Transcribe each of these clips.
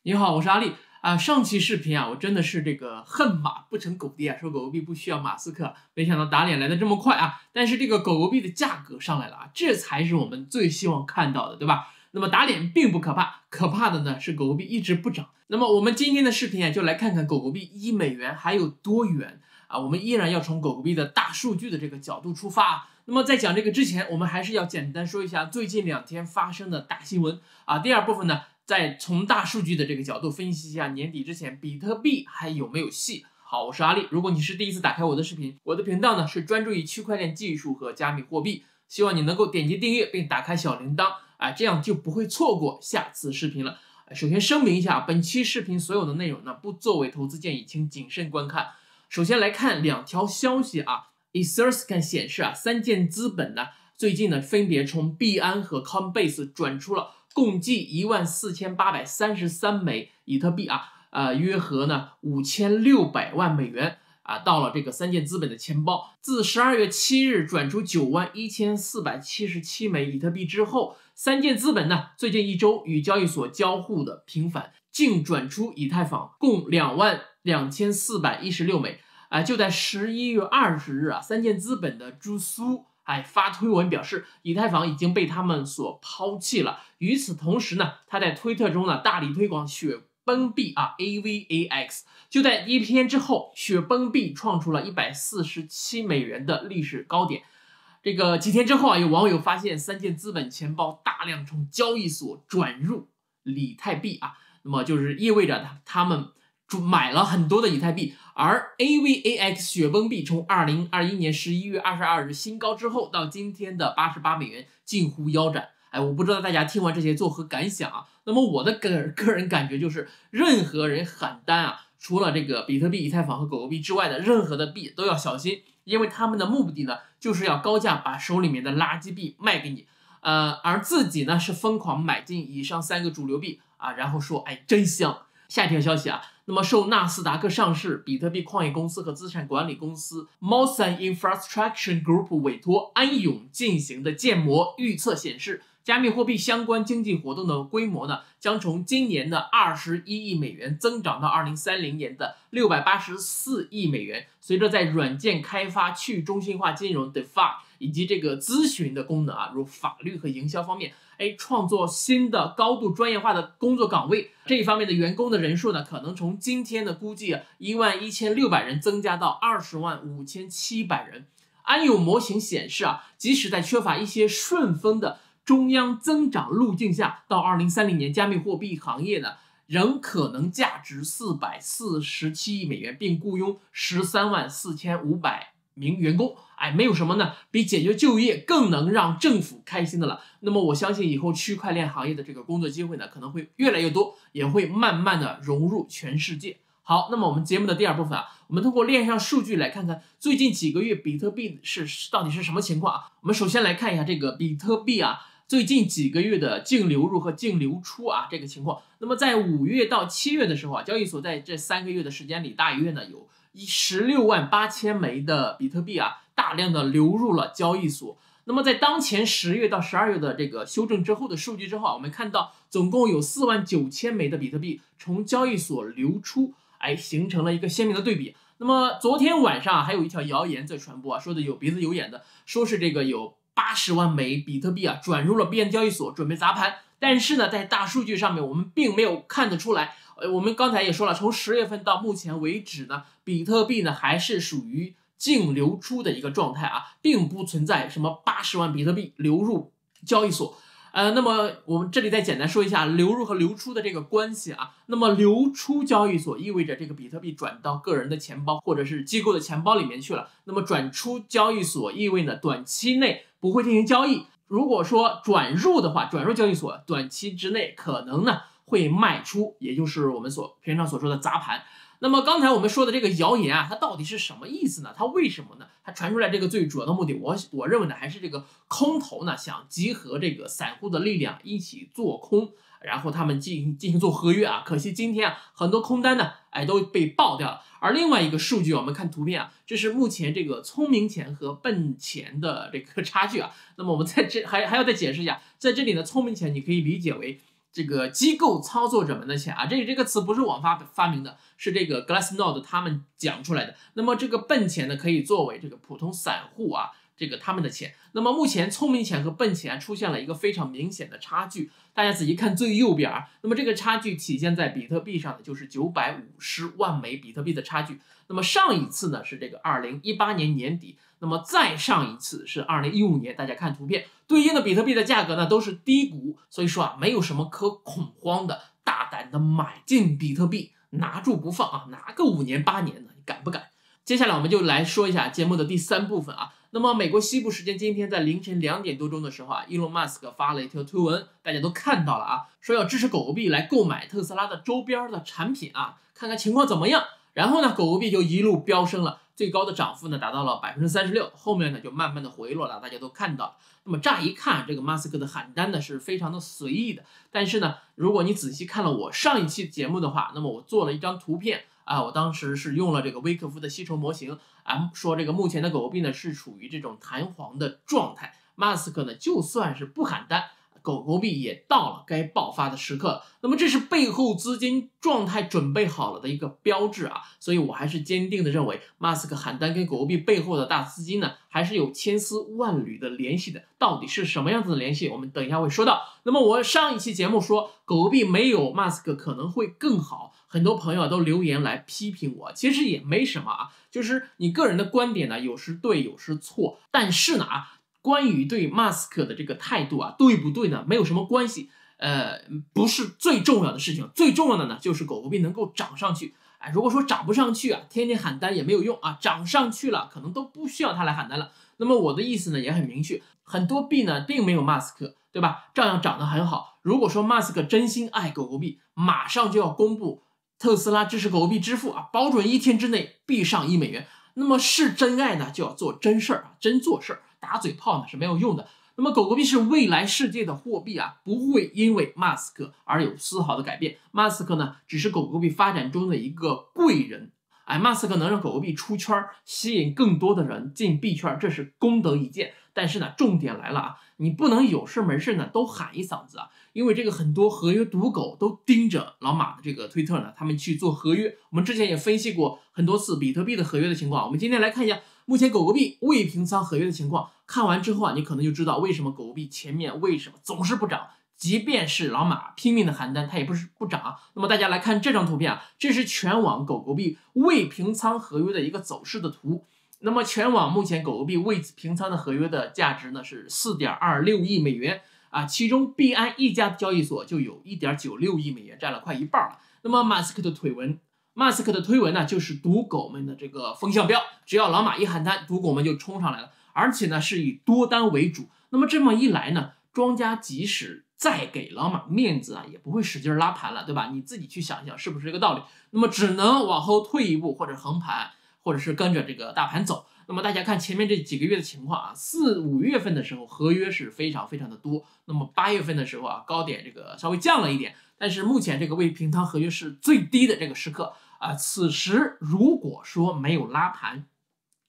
你好，我是阿力啊。上期视频啊，我真的是这个恨马不成狗爹啊，说狗狗币不需要马斯克，没想到打脸来的这么快啊。但是这个狗狗币的价格上来了啊，这才是我们最希望看到的，对吧？那么打脸并不可怕，可怕的呢是狗狗币一直不涨。那么我们今天的视频啊，就来看看狗狗币1美元还有多远啊。我们依然要从狗狗币的大数据的这个角度出发啊。那么在讲这个之前，我们还是要简单说一下最近2天发生的大新闻啊。第二部分呢，再从大数据的这个角度分析一下年底之前比特币还有没有戏。好，我是阿力。如果你是第一次打开我的视频，我的频道呢是专注于区块链技术和加密货币，希望你能够点击订阅并打开小铃铛啊，这样就不会错过下次视频了。首先声明一下，本期视频所有的内容呢不作为投资建议，请谨慎观看。首先来看2条消息啊 ，Etherscan 显示啊，三箭资本呢最近呢分别从币安和 Coinbase 转出了共计14833枚比特币啊，约合呢5600万美元啊，到了这个三箭资本的钱包。自12月7日转出91477枚比特币之后，三箭资本呢最近1周与交易所交互的频繁，净转出以太坊共22416枚啊。就在11月20日啊，三箭资本的朱苏发推文表示，以太坊已经被他们所抛弃了。与此同时呢，他在推特中呢大力推广雪崩币AVAX。就在1天之后，雪崩币创出了147美元的历史高点。这个几天之后啊，有网友发现三箭资本钱包大量从交易所转入以太币啊，那么就是意味着他们买了很多的以太币。而 AVAX 雪崩币从2021年11月22日新高之后到今天的88美元，近乎腰斩。我不知道大家听完这些作何感想啊？那么我的个人感觉就是，任何人喊单啊，除了这个比特币、以太坊和狗狗币之外的任何的币都要小心，因为他们的目的呢，就是要高价把手里面的垃圾币卖给你，而自己呢是疯狂买进以上3个主流币啊，然后说真香。下一条消息啊，那么受纳斯达克上市比特币矿业公司和资产管理公司 Mawson Infrastructure Group 委托安永进行的建模预测显示，加密货币相关经济活动的规模呢，将从今年的21亿美元增长到2030年的684亿美元。随着在软件开发、去中心化金融 DeFi 以及这个咨询的功能啊，如法律和营销方面，创作新的高度专业化的工作岗位。这一方面的员工的人数呢，可能从今天的估计11600人增加到205700人。安永模型显示啊，即使在缺乏一些顺风的中央增长路径下，到2030年，加密货币行业呢仍可能价值447亿美元，并雇佣134500名员工。没有什么呢比解决就业更能让政府开心的了。那么我相信以后区块链行业的这个工作机会呢，可能会越来越多，也会慢慢的融入全世界。好，那么我们节目的第2部分啊，我们通过链上数据来看看最近几个月比特币到底是什么情况啊。我们首先来看一下这个比特币啊最近几个月的净流入和净流出啊这个情况。那么在5月到7月的时候啊，交易所在这3个月的时间里，大约呢有168000枚的比特币啊大量的流入了交易所。那么在当前10月到12月的这个修正之后的数据之后啊，我们看到总共有49000枚的比特币从交易所流出，形成了一个鲜明的对比。那么昨天晚上还有一条谣言在传播啊，说的有鼻子有眼的，说是这个有80万枚比特币啊转入了币安交易所准备砸盘。但是呢，在大数据上面我们并没有看得出来。我们刚才也说了，从10月份到目前为止呢，比特币呢还是属于净流出的一个状态啊，并不存在什么80万比特币流入交易所。那么我们这里再简单说一下流入和流出的这个关系啊。那么流出交易所意味着这个比特币转到个人的钱包或者是机构的钱包里面去了。那么转出交易所意味着短期内不会进行交易。如果说转入的话，转入交易所短期之内可能呢会卖出，也就是我们平常所说的砸盘。那么刚才我们说的这个谣言啊，它到底是什么意思呢？它为什么呢？它传出来这个最主要的目的，我认为呢，还是这个空头呢想集合这个散户的力量一起做空，然后他们进行做合约啊。可惜今天啊，很多空单呢，都被爆掉了。而另外一个数据，我们看图片啊，这是目前这个聪明钱和笨钱的这个差距啊。那么我们在这还要再解释一下，在这里呢，聪明钱你可以理解为这个机构操作者们的钱啊，这个词不是我发明的，是这个 Glassnode 他们讲出来的。那么这个笨钱呢，可以作为这个普通散户啊，这个他们的钱。那么目前聪明钱和笨钱出现了一个非常明显的差距，大家仔细看最右边啊，那么这个差距体现在比特币上的就是950万枚比特币的差距。那么上一次呢是这个2018年年底，那么再上一次是2015年，大家看图片，对应的比特币的价格呢都是低谷，所以说啊没有什么可恐慌的，大胆的买进比特币，拿住不放啊，拿个5年8年的，你敢不敢？接下来我们就来说一下节目的第3部分啊。那么美国西部时间今天在凌晨2点多钟的时候啊，伊隆马斯克发了一条推文，大家都看到了啊，说要支持狗狗币来购买特斯拉的周边的产品啊，看看情况怎么样。然后呢，狗狗币就一路飙升了，最高的涨幅呢达到了36%，后面呢就慢慢的回落了，大家都看到了。那么乍一看，这个马斯克的喊单呢是非常的随意的，但是呢，如果你仔细看了我上一期节目的话，那么我做了一张图片啊，我当时是用了这个威克夫的吸筹模型啊，说这个目前的狗狗币呢是处于这种弹簧的状态，马斯克呢就算是不喊单，狗狗币也到了该爆发的时刻，那么这是背后资金状态准备好了的一个标志啊，所以我还是坚定的认为，马斯克喊单跟狗狗币背后的大资金呢，还是有千丝万缕的联系的。到底是什么样子的联系，我们等一下会说到。那么我上一期节目说，狗狗币没有马斯克可能会更好，很多朋友都留言来批评我，其实也没什么啊，就是你个人的观点呢，有时对，有时错，但是呢关于对马斯克的这个态度啊，对不对呢？没有什么关系，不是最重要的事情，最重要的呢就是狗狗币能够涨上去。哎，如果说涨不上去啊，天天喊单也没有用啊，涨上去了可能都不需要他来喊单了。那么我的意思呢也很明确，很多币呢并没有马斯克，对吧？照样涨得很好。如果说马斯克真心爱狗狗币，马上就要公布特斯拉支持狗狗币支付啊，保准1天之内币上1美元。那么是真爱呢，就要做真事儿啊，真做事儿，打嘴炮呢是没有用的。那么狗狗币是未来世界的货币啊，不会因为马斯克而有丝毫的改变。马斯克呢，只是狗狗币发展中的一个贵人。哎，马斯克能让狗狗币出圈，吸引更多的人进币圈，这是功德一件。但是呢，重点来了啊，你不能有事没事呢都喊一嗓子啊，因为这个很多合约赌狗都盯着老马的这个推特呢，他们去做合约。我们之前也分析过很多次比特币的合约的情况，我们今天来看一下目前狗狗币未平仓合约的情况。看完之后啊，你可能就知道为什么狗狗币前面为什么总是不涨。即便是老马拼命的喊单，它也不是不涨啊。那么大家来看这张图片啊，这是全网狗狗币未平仓合约的一个走势的图。那么全网目前狗狗币未平仓的合约的价值呢是4.26亿美元啊，其中币安一家交易所就有1.96亿美元，占了快一半了。那么马斯克的推文呢，就是赌狗们的这个风向标，只要老马一喊单，赌狗们就冲上来了，而且呢是以多单为主。那么这么一来呢，庄家即使再给老马面子啊，也不会使劲拉盘了，对吧？你自己去想一想，是不是这个道理？那么只能往后退一步，或者横盘，或者是跟着这个大盘走。那么大家看前面这几个月的情况啊，4、5月份的时候合约是非常非常的多，那么8月份的时候啊，高点这个稍微降了一点，但是目前这个未平仓合约是最低的这个时刻啊。此时如果说没有拉盘，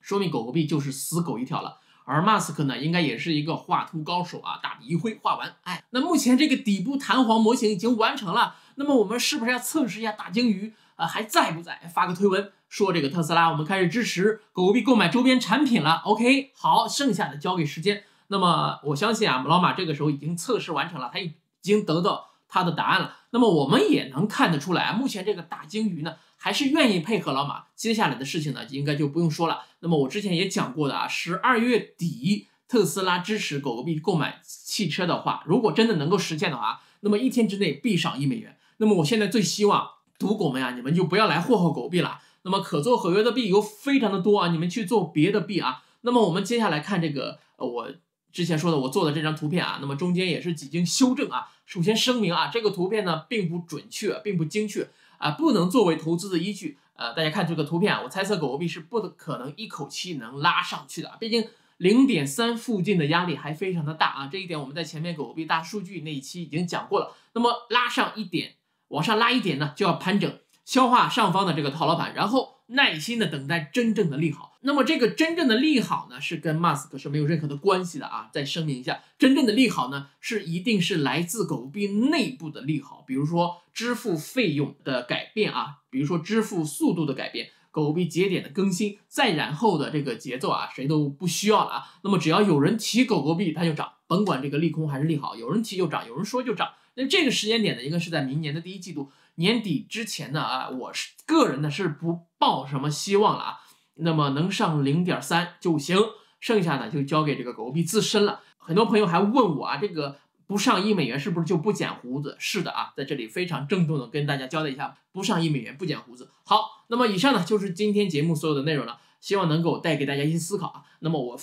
说明狗狗币就是死狗一条了。而马斯克呢，应该也是一个画图高手啊，大笔一挥画完，哎，那目前这个底部弹簧模型已经完成了，那么我们是不是要测试一下大鲸鱼还在不在？发个推文说这个特斯拉我们开始支持狗狗币购买周边产品了 ，OK， 好，剩下的交给时间。那么我相信啊，老马这个时候已经测试完成了，他已经得到他的答案了。那么我们也能看得出来啊，目前这个大鲸鱼呢，还是愿意配合老马。接下来的事情呢，应该就不用说了。那么我之前也讲过的啊，12月底特斯拉支持狗狗币购买汽车的话，如果真的能够实现的话，那么1天之内币上1美元。那么我现在最希望赌狗们啊，你们就不要来霍霍狗币了。那么可做合约的币有非常的多啊，你们去做别的币啊。那么我们接下来看这个我之前说的我做的这张图片啊，那么中间也是几经修正啊。首先声明啊，这个图片呢并不准确，并不精确啊，不能作为投资的依据。大家看这个图片啊，我猜测狗狗币是不可能一口气能拉上去的，毕竟0.3附近的压力还非常的大啊。这一点我们在前面狗狗币大数据那一期已经讲过了。那么拉上一点，往上拉一点呢，就要盘整，消化上方的这个套牢盘，然后耐心的等待真正的利好。那么这个真正的利好呢，是跟马斯克是没有任何的关系的啊！再声明一下，真正的利好呢，一定是来自狗狗币内部的利好，比如说支付费用的改变啊，比如说支付速度的改变，狗狗币节点的更新，再然后的这个节奏啊，谁都不需要了啊。那么只要有人提狗狗币，它就涨，甭管这个利空还是利好，有人提就涨，有人说就涨。那这个时间点呢，应该是在明年的第一季度年底之前呢啊，我个人呢是不抱什么希望了啊。那么能上0.3就行，剩下呢就交给这个狗狗币自身了。很多朋友还问我啊，这个不上$1是不是就不剪胡子？是的啊，在这里非常郑重的跟大家交代一下，不上$1不剪胡子。好，那么以上呢就是今天节目所有的内容了，希望能够带给大家一些思考啊。那么我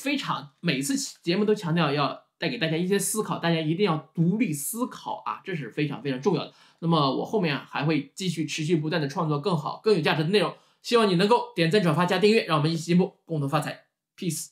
每次节目都强调要带给大家一些思考，大家一定要独立思考啊，这是非常非常重要的。那么我后面还会继续持续不断的创作更好更有价值的内容。希望你能够点赞、转发、加订阅，让我们一起进步，共同发财。Peace。